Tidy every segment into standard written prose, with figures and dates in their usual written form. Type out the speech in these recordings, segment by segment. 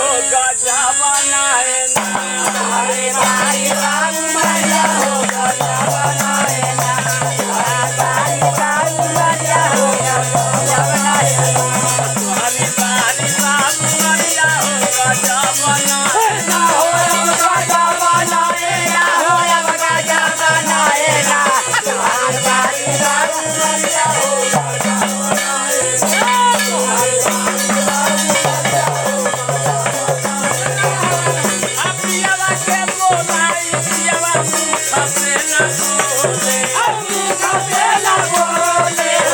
हो गजा बनाए ना हरे बारी बाबू मरिया हो गजा बनाए ना हरे बारी बाबू मरिया हो गजा बनाए ना हरे बारी बाबू मरिया हो गजा बनाए ना हो गजा बनाए ना हो गजा बनाए ना हरे बारी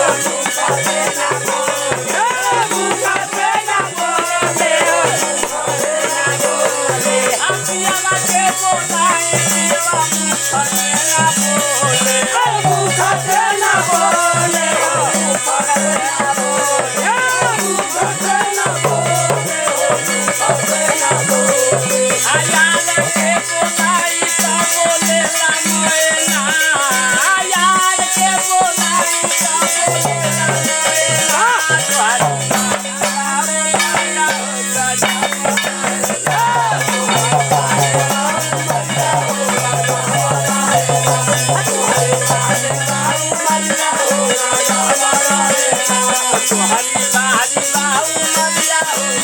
बाबू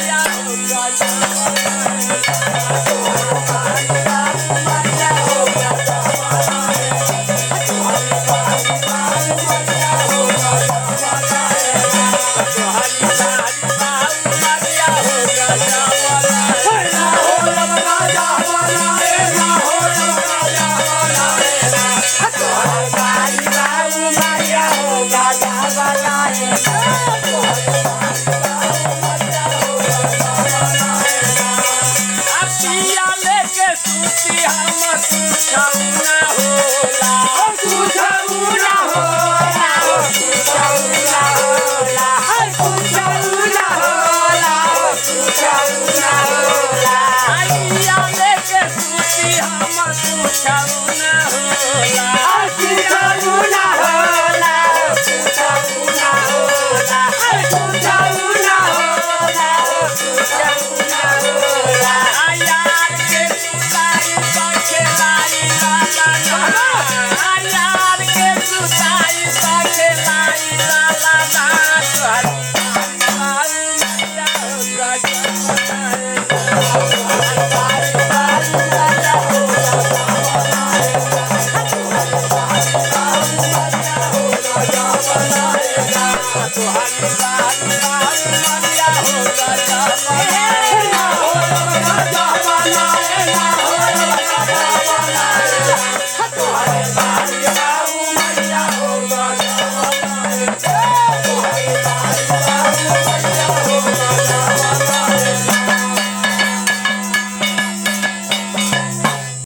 मरिया हो गजा तुम्हारी बात मरिया हो गया